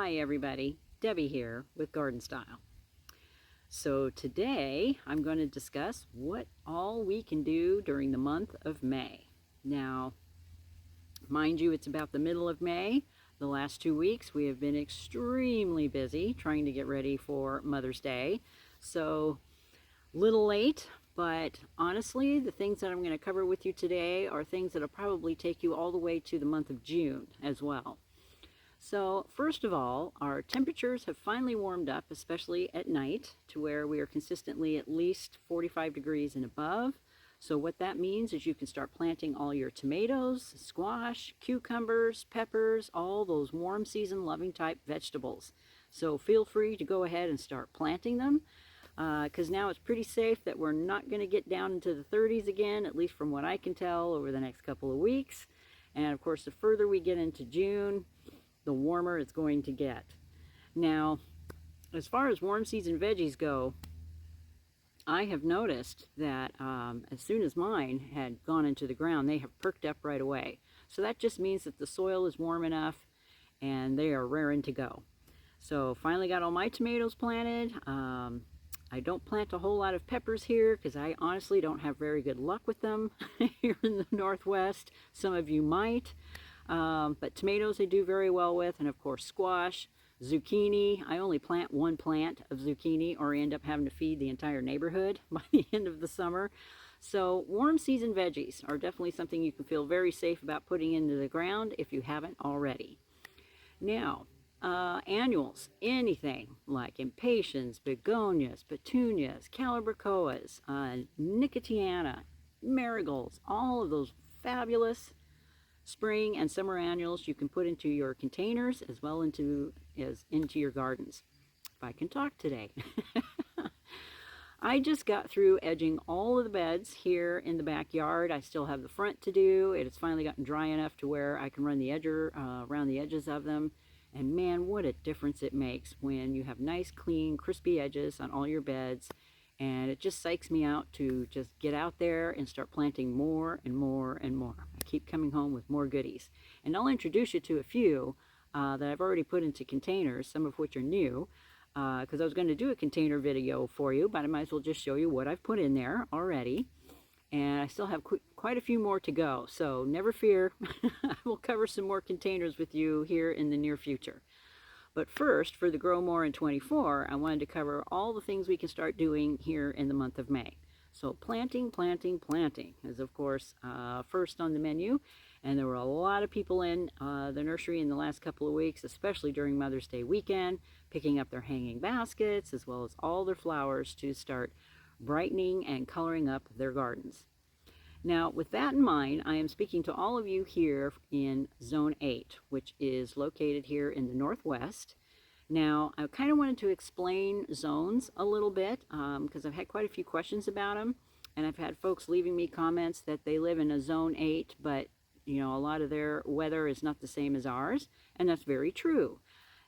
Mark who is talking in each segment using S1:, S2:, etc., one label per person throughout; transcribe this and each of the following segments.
S1: Hi everybody, Debbie here with Garden Style. So today I'm going to discuss what all we can do during the month of May. Now, mind you, it's about the middle of May. The last 2 weeks we have been extremely busy trying to get ready for Mother's Day. So, little late, but honestly, the things that I'm going to cover with you today are things that will probably take you all the way to the month of June as well. So first of all, our temperatures have finally warmed up, especially at night, to where we are consistently at least 45 degrees and above. So what that means is you can start planting all your tomatoes, squash, cucumbers, peppers, all those warm season loving type vegetables. So feel free to go ahead and start planting them, because now it's pretty safe that we're not going to get down into the 30s again, at least from what I can tell, over the next couple of weeks. And of course, the further we get into June, the warmer it's going to get. Now, as far as warm season veggies go, I have noticed that as soon as mine had gone into the ground, they have perked up right away. So that just means that the soil is warm enough and they are raring to go. So finally got all my tomatoes planted. I don't plant a whole lot of peppers here because I honestly don't have very good luck with them here in the Northwest. Some of you might. But tomatoes I do very well with, and of course squash, zucchini. I only plant one plant of zucchini or I end up having to feed the entire neighborhood by the end of the summer. So warm season veggies are definitely something you can feel very safe about putting into the ground if you haven't already. Now, annuals, anything like impatiens, begonias, petunias, calibrachoas, nicotiana, marigolds, all of those fabulous spring and summer annuals you can put into your containers as well into your gardens. If I can talk today. I just got through edging all of the beds here in the backyard. I still have the front to do. It has finally gotten dry enough to where I can run the edger around the edges of them. And man, what a difference it makes when you have nice, clean, crispy edges on all your beds. And it just psychs me out to just get out there and start planting more and more and more. I keep coming home with more goodies. And I'll introduce you to a few that I've already put into containers, some of which are new, because I was going to do a container video for you, but I might as well just show you what I've put in there already. And I still have quite a few more to go, so never fear. I will cover some more containers with you here in the near future. But first, for the Grow More in 24, I wanted to cover all the things we can start doing here in the month of May. So planting, planting, planting is, of course, first on the menu. And there were a lot of people in the nursery in the last couple of weeks, especially during Mother's Day weekend, picking up their hanging baskets as well as all their flowers to start brightening and coloring up their gardens. Now, with that in mind, I am speaking to all of you here in Zone 8, which is located here in the Northwest. Now, I kind of wanted to explain zones a little bit because I've had quite a few questions about them, and I've had folks leaving me comments that they live in a Zone 8, but you know, a lot of their weather is not the same as ours, and that's very true.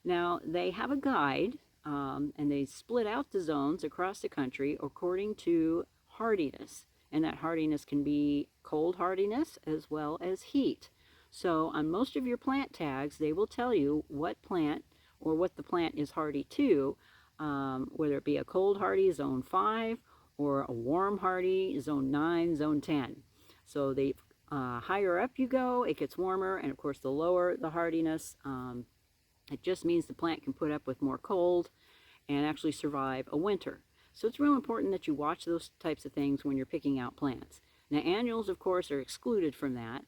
S1: Now, they have a guide, and they split out the zones across the country according to hardiness. And that hardiness can be cold hardiness as well as heat. So on most of your plant tags, they will tell you what plant or what the plant is hardy to, whether it be a cold hardy, zone 5, or a warm hardy, zone 9, zone 10. So the higher up you go, it gets warmer, and of course the lower the hardiness, it just means the plant can put up with more cold and actually survive a winter. So it's real important that you watch those types of things when you're picking out plants. Now, annuals, of course, are excluded from that,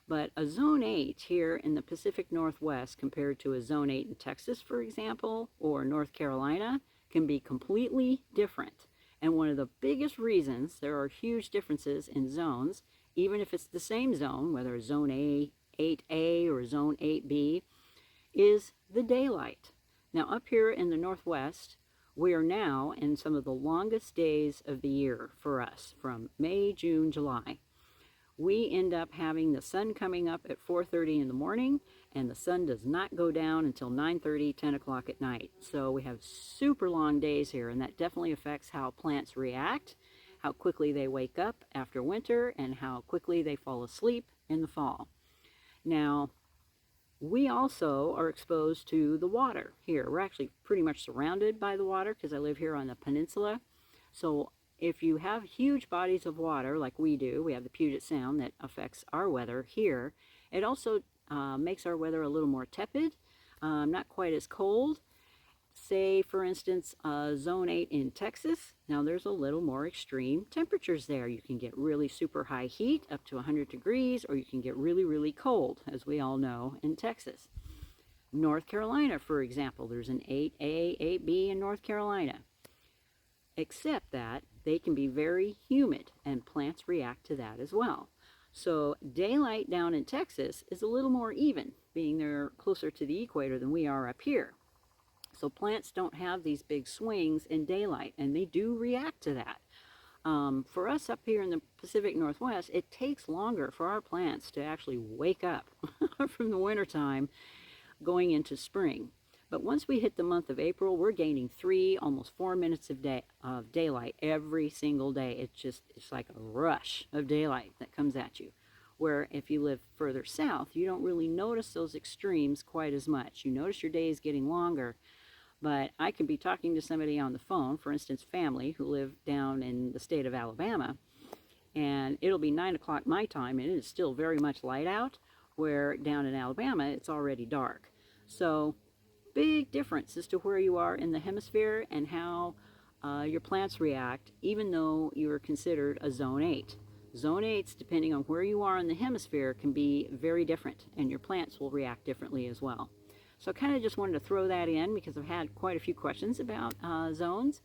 S1: but a Zone 8 here in the Pacific Northwest compared to a Zone 8 in Texas, for example, or North Carolina, can be completely different. And one of the biggest reasons there are huge differences in zones, even if it's the same zone, whether it's Zone 8A or Zone 8B, is the daylight. Now, up here in the Northwest, we are now in some of the longest days of the year for us, from May, June, July. We end up having the sun coming up at 4:30 in the morning, and the sun does not go down until 9:30, 10 o'clock at night. So we have super long days here, and that definitely affects how plants react, how quickly they wake up after winter, and how quickly they fall asleep in the fall. Now, We also are exposed to the water here. We're actually pretty much surrounded by the water because I live here on the peninsula. So if you have huge bodies of water like we do, we have the Puget Sound that affects our weather here. It also makes our weather a little more tepid, not quite as cold. Say, for instance, zone 8 in Texas. Now there's a little more extreme temperatures there. You can get really super high heat, up to 100 degrees, or you can get really, really cold, as we all know, in Texas. North Carolina, for example, there's an 8A, 8B in North Carolina. Except that they can be very humid, and plants react to that as well. So daylight down in Texas is a little more even, being they're closer to the equator than we are up here. So plants don't have these big swings in daylight, and they do react to that. For us up here in the Pacific Northwest, it takes longer for our plants to actually wake up from the wintertime going into spring. But once we hit the month of April, we're gaining 3, almost 4 minutes of daylight every single day. It's like a rush of daylight that comes at you. Where if you live further south, you don't really notice those extremes quite as much. You notice your days getting longer. But I could be talking to somebody on the phone, for instance, family who live down in the state of Alabama, and it'll be 9 o'clock my time, and it is still very much light out, where down in Alabama, it's already dark. So, big difference as to where you are in the hemisphere and how your plants react, even though you are considered a zone 8. Zone 8s, depending on where you are in the hemisphere, can be very different, and your plants will react differently as well. So I kind of just wanted to throw that in because I've had quite a few questions about zones.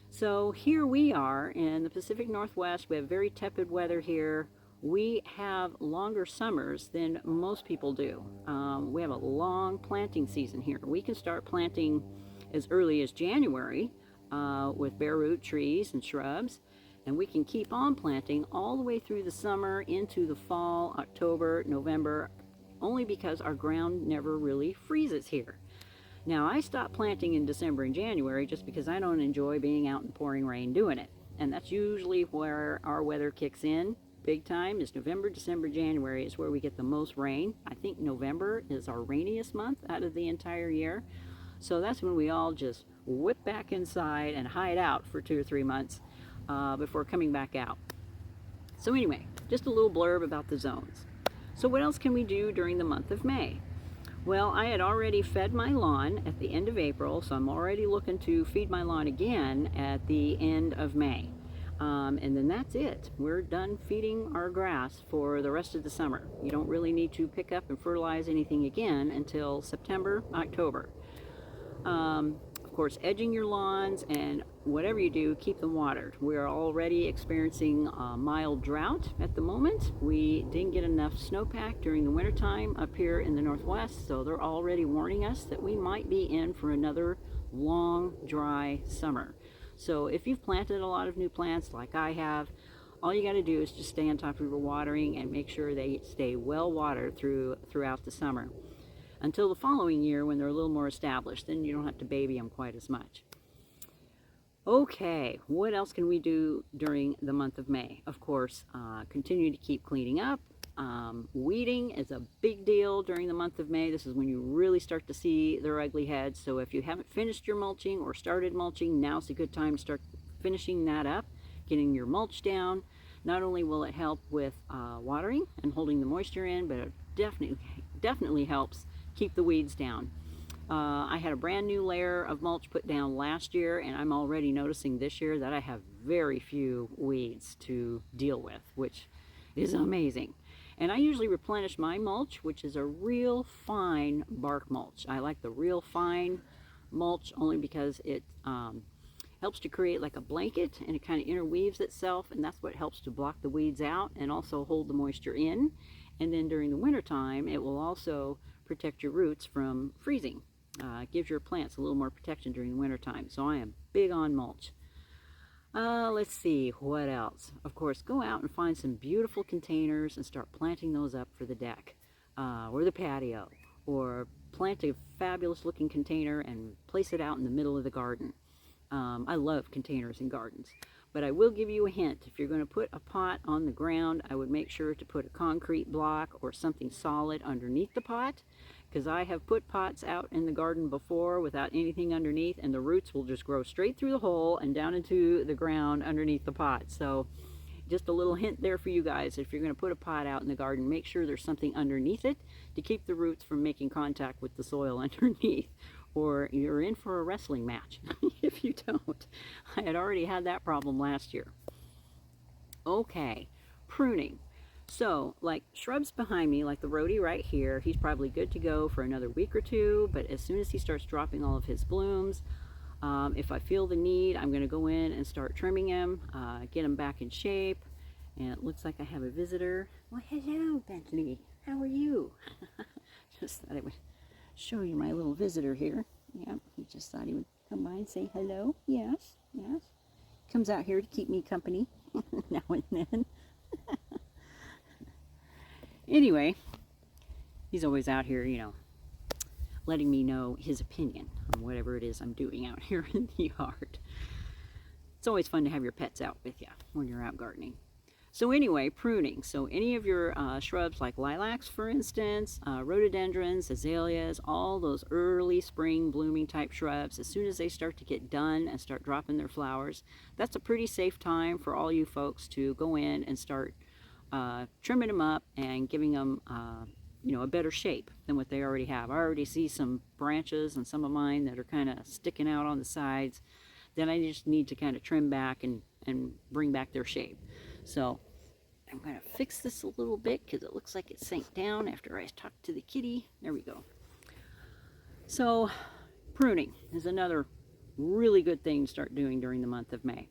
S1: So here we are in the Pacific Northwest. We have very tepid weather here. We have longer summers than most people do. We have a long planting season here. We can start planting as early as January with bare root trees and shrubs. And we can keep on planting all the way through the summer into the fall, October, November, only because our ground never really freezes here. Now, I stopped planting in December and January just because I don't enjoy being out in pouring rain doing it. And that's usually where our weather kicks in big time, is November, December, January is where we get the most rain. I think November is our rainiest month out of the entire year. So that's when we all just whip back inside and hide out for 2 or 3 months before coming back out. So anyway, just a little blurb about the zones. So what else can we do during the month of May? Well, I had already fed my lawn at the end of April, so I'm already looking to feed my lawn again at the end of May. And then that's it. We're done feeding our grass for the rest of the summer. You don't really need to pick up and fertilize anything again until September, October. Of course, edging your lawns and whatever you do, keep them watered. We're already experiencing a mild drought at the moment. We didn't get enough snowpack during the wintertime up here in the Northwest, so they're already warning us that we might be in for another long, dry summer. So if you've planted a lot of new plants like I have, all you got to do is just stay on top of your watering and make sure they stay well watered throughout the summer. Until the following year when they're a little more established, then you don't have to baby them quite as much. Okay, what else can we do during the month of May? Of course, continue to keep cleaning up. Weeding is a big deal during the month of May. This is when you really start to see their ugly heads. So if you haven't finished your mulching or started mulching, now's a good time to start finishing that up, getting your mulch down. Not only will it help with watering and holding the moisture in, but it definitely helps keep the weeds down. I had a brand new layer of mulch put down last year, and I'm already noticing this year that I have very few weeds to deal with, which is amazing. And I usually replenish my mulch, which is a real fine bark mulch. I like the real fine mulch only because it helps to create like a blanket, and it kind of interweaves itself, and that's what helps to block the weeds out and also hold the moisture in. And then during the winter time, it will also protect your roots from freezing. It gives your plants a little more protection during the winter time. So I am big on mulch. Let's see, what else? Of course, go out and find some beautiful containers and start planting those up for the deck or the patio, or plant a fabulous looking container and place it out in the middle of the garden. I love containers in gardens. But I will give you a hint. If you're going to put a pot on the ground, I would make sure to put a concrete block or something solid underneath the pot, because I have put pots out in the garden before without anything underneath, and the roots will just grow straight through the hole and down into the ground underneath the pot. So just a little hint there for you guys. If you're going to put a pot out in the garden, make sure there's something underneath it to keep the roots from making contact with the soil underneath, or you're in for a wrestling match if you don't. I had already had that problem last year. Okay, pruning. So, like shrubs behind me, like the rhodie right here, he's probably good to go for another week or two, but as soon as he starts dropping all of his blooms, if I feel the need, I'm going to go in and start trimming him, get him back in shape. And it looks like I have a visitor. Well, hello, Bentley. How are you? Just thought I would show you my little visitor here. Yeah, he just thought he would come by and say hello. Yes, yes. Comes out here to keep me company now and then. Anyway, he's always out here, you know, letting me know his opinion on whatever it is I'm doing out here in the yard. It's always fun to have your pets out with you when you're out gardening. So anyway, pruning. So any of your shrubs like lilacs, for instance, rhododendrons, azaleas, all those early spring blooming type shrubs, as soon as they start to get done and start dropping their flowers, that's a pretty safe time for all you folks to go in and start trimming them up and giving them you know, a better shape than what they already have. I already see some branches and some of mine that are kind of sticking out on the sides. Then I just need to kind of trim back and bring back their shape. So I'm going to fix this a little bit because it looks like it sank down after I talked to the kitty. There we go. So pruning is another really good thing to start doing during the month of May.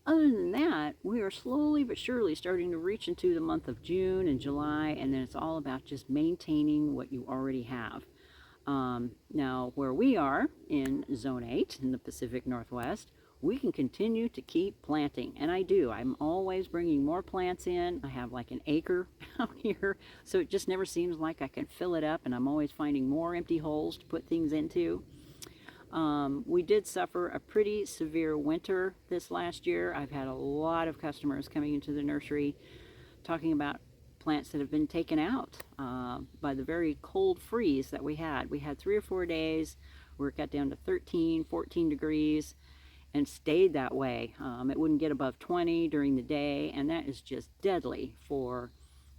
S1: Other than that, we are slowly but surely starting to reach into the month of June and July, and then it's all about just maintaining what you already have. Now, where we are in Zone 8 in the Pacific Northwest, we can continue to keep planting, and I do. I'm always bringing more plants in. I have like an acre out here, so it just never seems like I can fill it up, and I'm always finding more empty holes to put things into. We did suffer a pretty severe winter this last year. I've had a lot of customers coming into the nursery talking about plants that have been taken out by the very cold freeze that we had. We had 3 or 4 days where it got down to 13, 14 degrees and stayed that way. It wouldn't get above 20 during the day, and that is just deadly for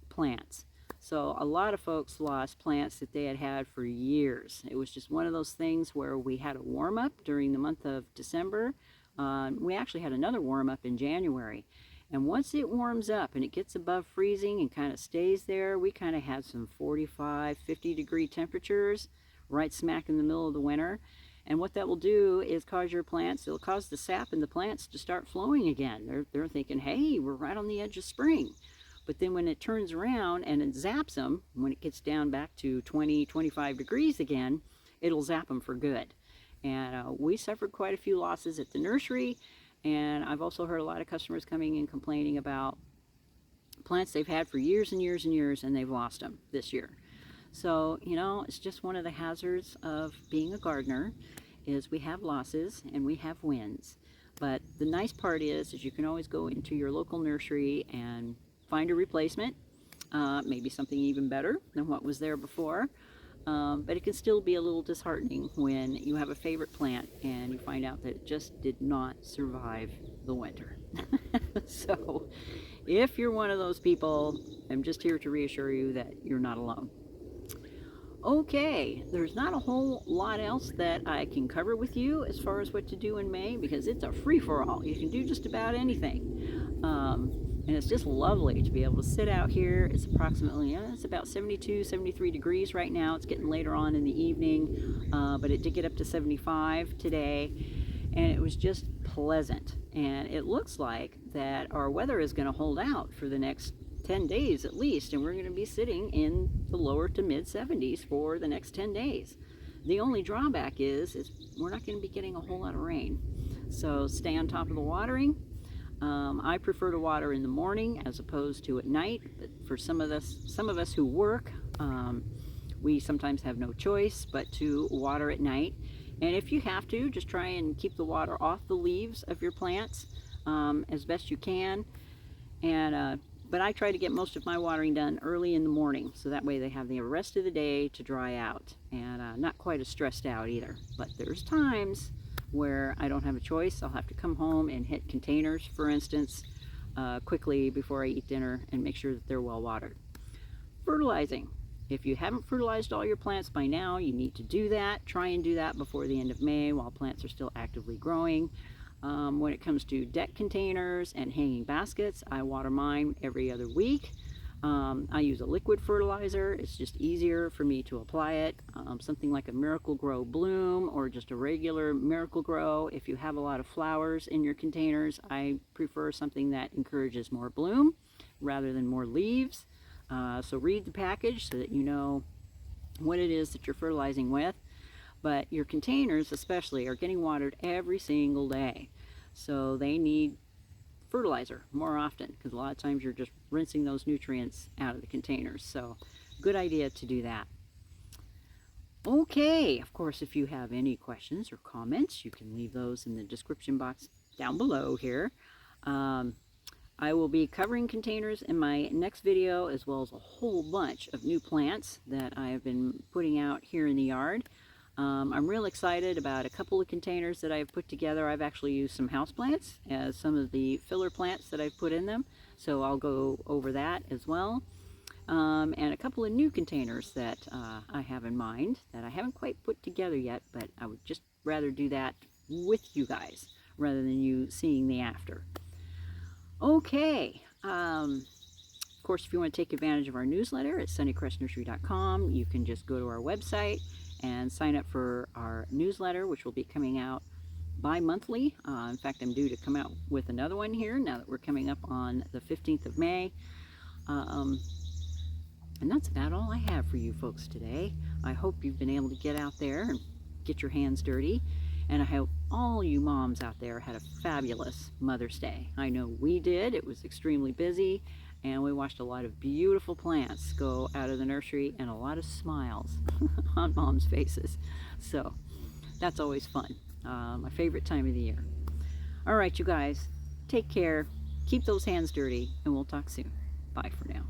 S1: plants. So a lot of folks lost plants that they had had for years. It was just one of those things where we had a warm up during the month of December. We actually had another warm up in January. And once it warms up and it gets above freezing and kind of stays there, we kind of had some 45, 50 degree temperatures right smack in the middle of the winter. And what that will do is cause your plants, it'll cause the sap in the plants to start flowing again. They're thinking, hey, we're right on the edge of spring. But then when it turns around and it zaps them, when it gets down back to 20, 25 degrees again, it'll zap them for good. And we suffered quite a few losses at the nursery. And I've also heard a lot of customers coming and complaining about plants they've had for years and years and years, and they've lost them this year. So, you know, it's just one of the hazards of being a gardener is we have losses and we have wins. But the nice part is you can always go into your local nursery and find a replacement, maybe something even better than what was there before. But it can still be a little disheartening when you have a favorite plant and you find out that it just did not survive the winter. So if you're one of those people, I'm just here to reassure you that you're not alone. Okay, there's not a whole lot else that I can cover with you as far as what to do in May, because it's a free-for-all. You can do just about anything. And it's just lovely to be able to sit out here. It's approximately, it's about 72, 73 degrees right now. It's getting later on in the evening, but it did get up to 75 today, and it was just pleasant. And it looks like that our weather is going to hold out for the next 10 days at least, and we're going to be sitting in the lower to mid 70s for the next 10 days. The only drawback is we're not going to be getting a whole lot of rain. So stay on top of the watering. I prefer to water in the morning as opposed to at night, but for some of us who work, we sometimes have no choice but to water at night. And if you have to, just try and keep the water off the leaves of your plants as best you can. And But I try to get most of my watering done early in the morning, so that way they have the rest of the day to dry out, and not quite as stressed out either. But there's times where I don't have a choice. I'll have to come home and hit containers, for instance, quickly before I eat dinner, and make sure that they're well watered. Fertilizing. If you haven't fertilized all your plants by now, you need to do that. Try and do that before the end of May while plants are still actively growing. When it comes to deck containers and hanging baskets, I water mine every other week. I use a liquid fertilizer. It's just easier for me to apply it. Something like a Miracle-Gro Bloom or just a regular Miracle-Gro. If you have a lot of flowers in your containers, I prefer something that encourages more bloom rather than more leaves. So read the package so that you know what it is that you're fertilizing with. But your containers especially are getting watered every single day. So they need fertilizer more often, because a lot of times you're just rinsing those nutrients out of the containers. So good idea to do that. Okay, of course, if you have any questions or comments, you can leave those in the description box down below here. I will be covering containers in my next video, as well as a whole bunch of new plants that I have been putting out here in the yard. I'm real excited about a couple of containers that I've put together. I've actually used some houseplants as some of the filler plants that I've put in them, so I'll go over that as well. And a couple of new containers that I have in mind that I haven't quite put together yet, but I would just rather do that with you guys rather than you seeing the after. Okay, of course, if you want to take advantage of our newsletter at sunnycrestnursery.com, you can just go to our website and sign up for our newsletter, which will be coming out bi-monthly. In fact, I'm due to come out with another one here now that we're coming up on the 15th of May. And that's about all I have for you folks today. I hope you've been able to get out there and get your hands dirty. And I hope all you moms out there had a fabulous Mother's Day. I know we did. It was extremely busy, and we watched a lot of beautiful plants go out of the nursery and a lot of smiles on Mom's faces. So that's always fun. My favorite time of the year. All right, you guys, take care. Keep those hands dirty, and we'll talk soon. Bye for now.